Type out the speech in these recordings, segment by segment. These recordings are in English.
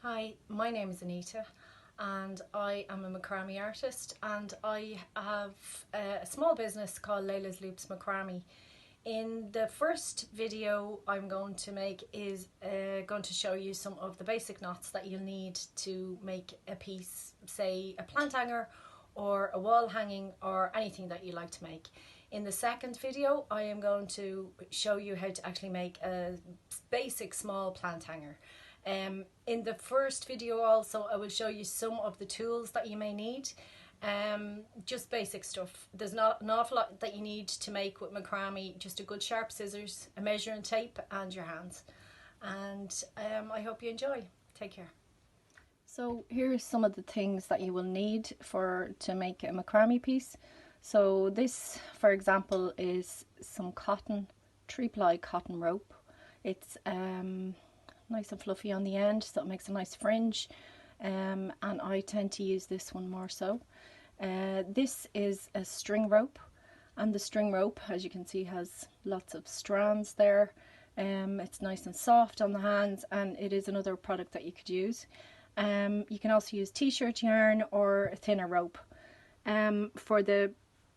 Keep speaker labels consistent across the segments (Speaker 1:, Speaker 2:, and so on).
Speaker 1: Hi, my name is Anita and I am a macrame artist, and I have a small business called Layla's Loops Macrame. In the first video I'm going to make is going to show you some of the basic knots that you'll need to make a piece, say a plant hanger or a wall hanging or anything that you like to make. In the second video I am going to show you how to actually make a basic small plant hanger. In the first video also I will show you some of the tools that you may need, just basic stuff. There's not an awful lot that you need to make with macrame, just a good sharp scissors, a measuring tape and your hands. And I hope you enjoy. Take care. So here's some of the things that you will need to make a macrame piece. So this, for example, is some cotton, 3-ply cotton rope. It's nice and fluffy on the end, so it makes a nice fringe, and I tend to use this one more so. This is a string rope, and the string rope, as you can see, has lots of strands there. It's nice and soft on the hands, and it is another product that you could use. You can also use t-shirt yarn or a thinner rope. For the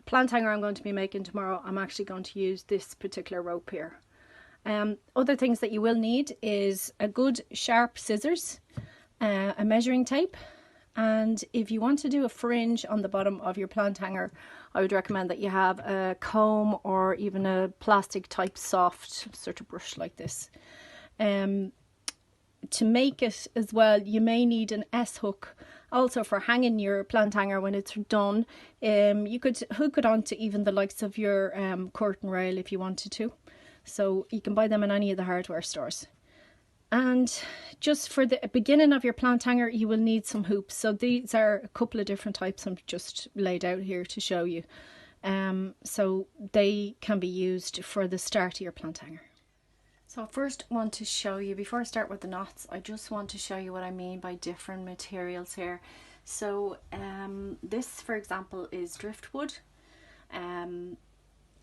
Speaker 1: plant hanger I'm going to be making tomorrow, I'm actually going to use this particular rope here. Other things that you will need is a good sharp scissors, a measuring tape, and if you want to do a fringe on the bottom of your plant hanger, I would recommend that you have a comb or even a plastic type soft sort of brush like this. To make it as well, you may need an S-hook also for hanging your plant hanger when it's done. You could hook it onto even the likes of your curtain rail if you wanted to. So you can buy them in any of the hardware stores. And just for the beginning of your plant hanger, you will need some hoops. So these are a couple of different types I've just laid out here to show you. So they can be used for the start of your plant hanger. So I first want to show you, before I start with the knots, I just want to show you what I mean by different materials here. So this, for example, is driftwood.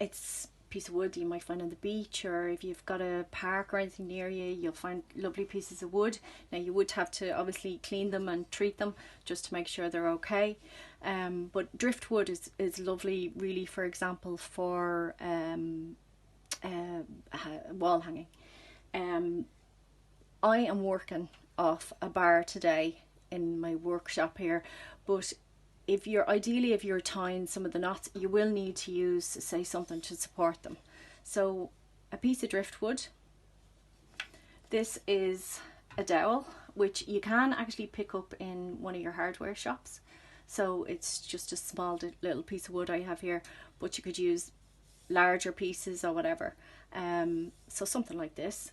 Speaker 1: It's piece of wood you might find on the beach, or if you've got a park or anything near you, you'll find lovely pieces of wood. Now you would have to obviously clean them and treat them just to make sure they're okay, but driftwood is lovely really, for example, for wall hanging. I am working off a bar today in my workshop here, but if you're tying some of the knots, you will need to use, say, something to support them. So a piece of driftwood. This is a dowel, which you can actually pick up in one of your hardware shops. So it's just a small little piece of wood I have here, but you could use larger pieces or whatever. So something like this.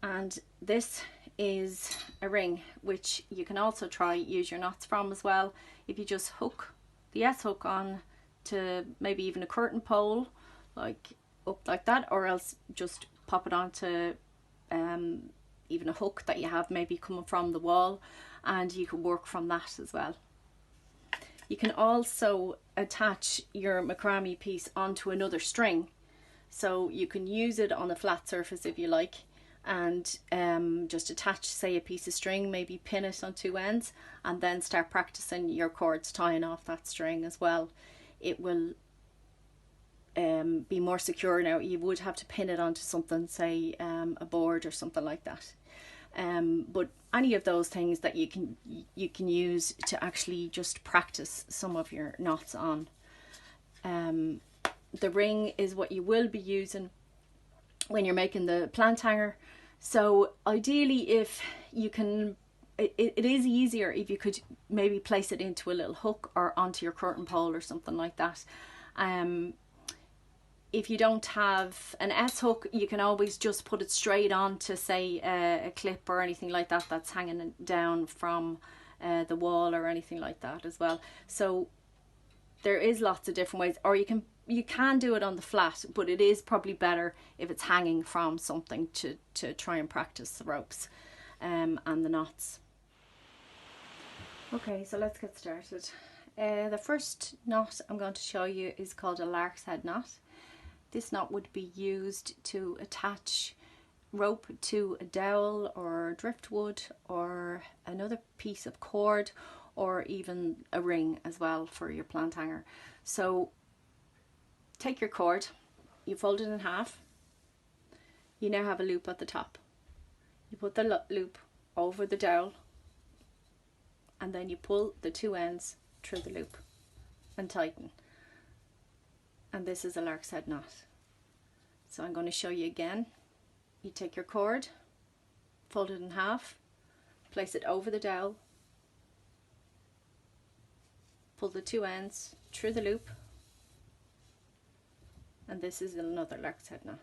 Speaker 1: And this is a ring, which you can also use your knots from as well. If you just hook the S-hook on to maybe even a curtain pole, like up like that, or else just pop it onto even a hook that you have maybe coming from the wall, and you can work from that as well. You can also attach your macrame piece onto another string, so you can use it on a flat surface if you like, and just attach, say, a piece of string, maybe pin it on two ends, and then start practicing your cords tying off that string as well. It will be more secure. Now you would have to pin it onto something, say a board or something like that, but any of those things that you can use to actually just practice some of your knots on. The ring is what you will be using when you're making the plant hanger. So ideally, if you can, it is easier if you could maybe place it into a little hook or onto your curtain pole or something like that. If you don't have an S-hook, you can always just put it straight onto, say, a clip or anything like that that's hanging down from the wall or anything like that as well. So there is lots of different ways, or you can do it on the flat, but it is probably better if it's hanging from something to try and practice the ropes and the knots. Okay, so let's get started. The first knot I'm going to show you is called a lark's head knot. This knot would be used to attach rope to a dowel or driftwood or another piece of cord, or even a ring as well for your plant hanger. So take your cord, you fold it in half, you now have a loop at the top. You put the loop over the dowel and then you pull the two ends through the loop and tighten. And this is a lark's head knot. So I'm going to show you again. You take your cord, fold it in half, place it over the dowel, pull the two ends through the loop, and this is another lark's head knot.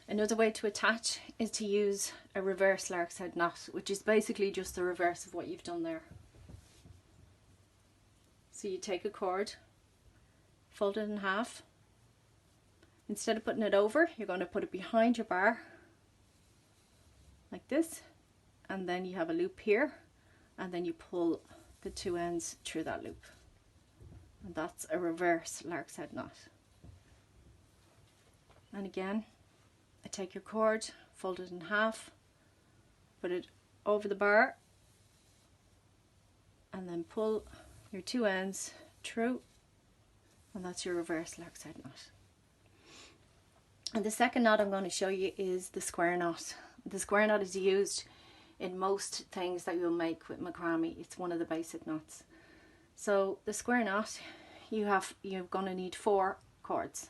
Speaker 1: Another way to attach is to use a reverse lark's head knot, which is basically just the reverse of what you've done there. So you take a cord, fold it in half. Instead of putting it over, you're going to put it behind your bar, like this, and then you have a loop here, and then you pull the two ends through that loop. And that's a reverse lark's head knot. And again, I take your cord, fold it in half, put it over the bar, and then pull your two ends through, and that's your reverse lark's head knot. And the second knot I'm going to show you is the square knot. The square knot is used in most things that you'll make with macrame. It's one of the basic knots. So the square knot, you're going to need 4 cords.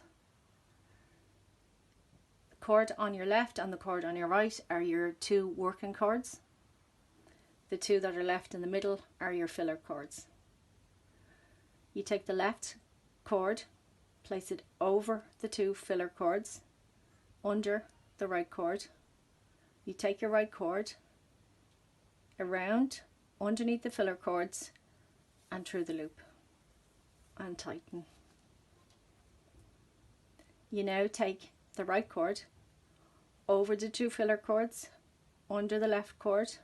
Speaker 1: The cord on your left and the cord on your right are your 2 working cords. The 2 that are left in the middle are your filler cords. You take the left cord, place it over the 2 filler cords, under the right cord. You take your right cord around, underneath the filler cords, and through the loop, and tighten. You now take the right cord over the 2 filler cords, under the left cord,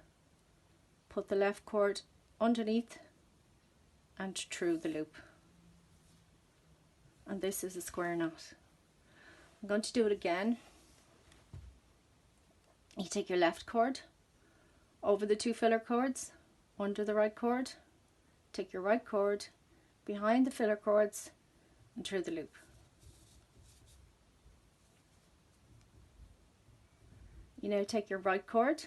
Speaker 1: put the left cord underneath and through the loop. And this is a square knot. I'm going to do it again. You take your left cord over the 2 filler cords, under the right cord, take your right cord behind the filler cords and through the loop. You now take your right cord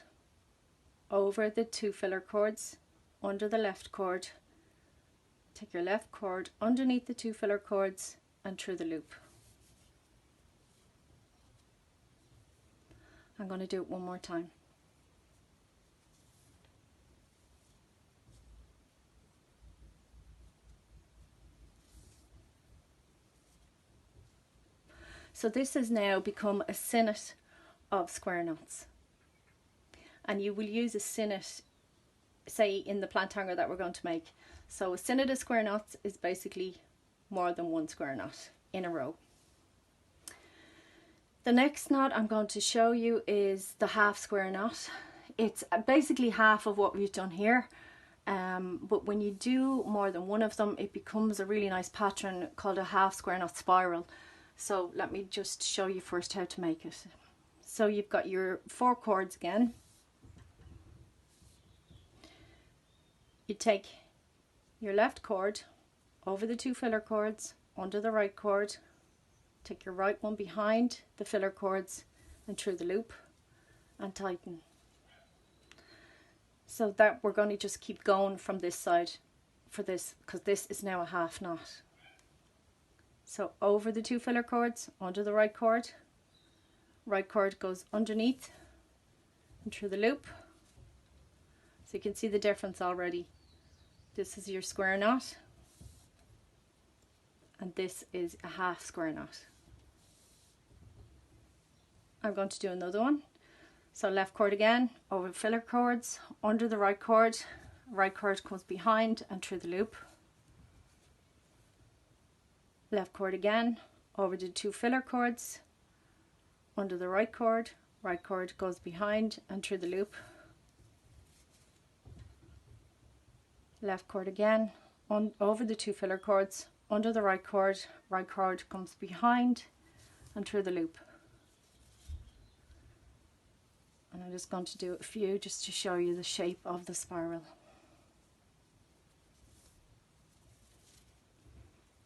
Speaker 1: over the 2 filler cords, under the left cord, take your left cord underneath the 2 filler cords and through the loop. I'm going to do it one more time. So this has now become a sinnet of square knots. And you will use a sinnet, say, in the plant hanger that we're going to make. So a sinnet of square knots is basically more than 1 square knot in a row. The next knot I'm going to show you is the half square knot. It's basically half of what we've done here, but when you do more than one of them, it becomes a really nice pattern called a half square knot spiral. So let me just show you first how to make it. So you've got your 4 cords again. You take your left cord over the 2 filler cords, under the right cord, take your right one behind the filler cords and through the loop and tighten. So that we're going to just keep going from this side for this, because this is now a half knot. So over the 2 filler cords, under the right cord goes underneath and through the loop. So you can see the difference already. This is your square knot and this is a half square knot. I'm going to do another one. So left cord again, over filler cords, under the right cord comes behind and through the loop. Left cord again, over the 2 filler cords, under the right cord goes behind and through the loop. Left cord again, over the 2 filler cords, under the right cord comes behind and through the loop. I'm just going to do a few just to show you the shape of the spiral.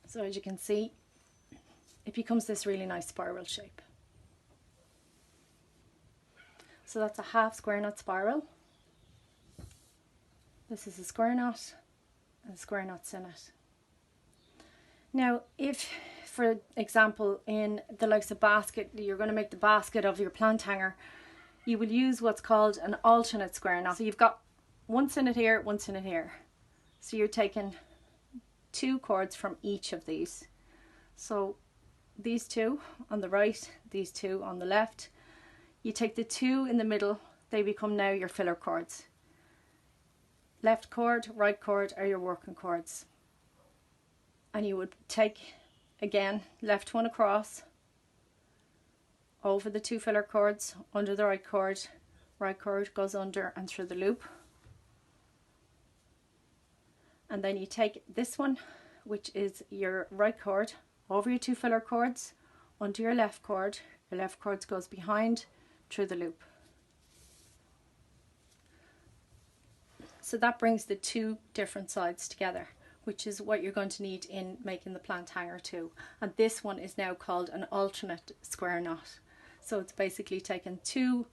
Speaker 1: So as you can see, it becomes this really nice spiral shape. So that's a half square knot spiral. This is a square knot and square knots in it. Now, if, for example, in the likes of basket, you're going to make the basket of your plant hanger, you will use what's called an alternate square knot. So you've got once in it here, once in it here. So you're taking 2 cords from each of these. So these 2 on the right, these 2 on the left. You take the 2 in the middle, they become now your filler cords. Left cord, right cord are your working cords. And you would take, again, left one across, over the 2 filler cords, under the right cord goes under and through the loop. And then you take this one, which is your right cord, over your 2 filler cords, onto your left cord goes behind, through the loop. So that brings the 2 different sides together, which is what you're going to need in making the plant hanger too. And this one is now called an alternate square knot. So it's basically taking 2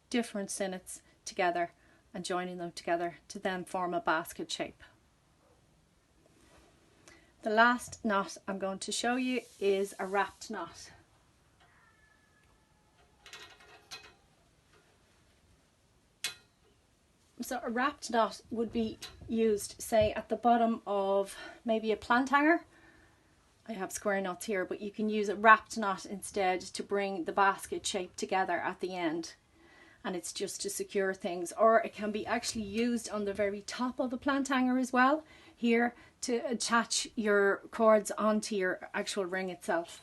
Speaker 1: different sinnets together and joining them together to then form a basket shape. The last knot I'm going to show you is a wrapped knot. So a wrapped knot would be used, say, at the bottom of maybe a plant hanger. I have square knots here, but you can use a wrapped knot instead to bring the basket shape together at the end. And it's just to secure things. Or it can be actually used on the very top of the plant hanger as well, here, to attach your cords onto your actual ring itself.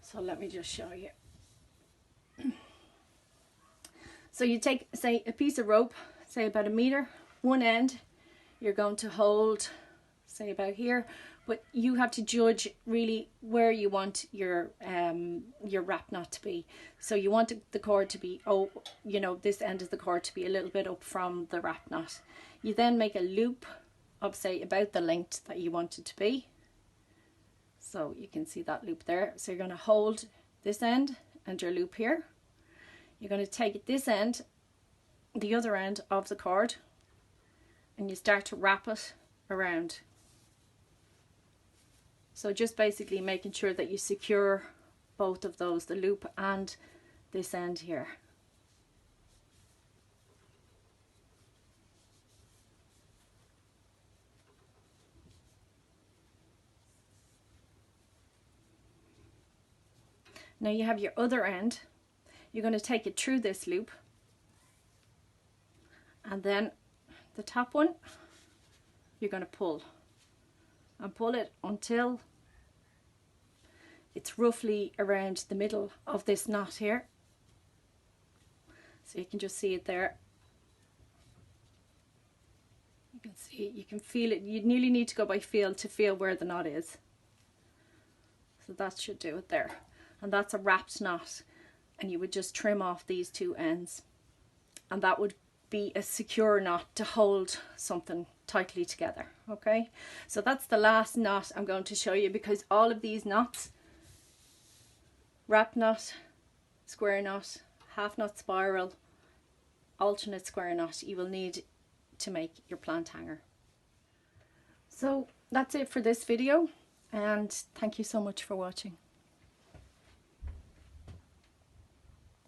Speaker 1: So let me just show you. So you take, say, a piece of rope, say about 1 meter, one end you're going to hold, say about here, but you have to judge really where you want your wrap knot to be. So you want the cord to be, this end of the cord to be a little bit up from the wrap knot. You then make a loop of, say, about the length that you want it to be. So you can see that loop there. So you're going to hold this end and your loop here. You're going to take this end, the other end of the cord, and you start to wrap it around. So just basically making sure that you secure both of those, the loop and this end here. Now you have your other end. You're going to take it through this loop, and then the top one you're going to pull and pull it until it's roughly around the middle of this knot here. So you can just see it there. You can see it, you can feel it. You nearly need to go by feel to feel where the knot is. So that should do it there. And that's a wrapped knot. And you would just trim off these 2 ends. And that would be a secure knot to hold something tightly together. Okay, so that's the last knot I'm going to show you, because all of these knots, wrap knot, square knot, half knot spiral, alternate square knot, you will need to make your plant hanger. So that's it for this video, and thank you so much for watching.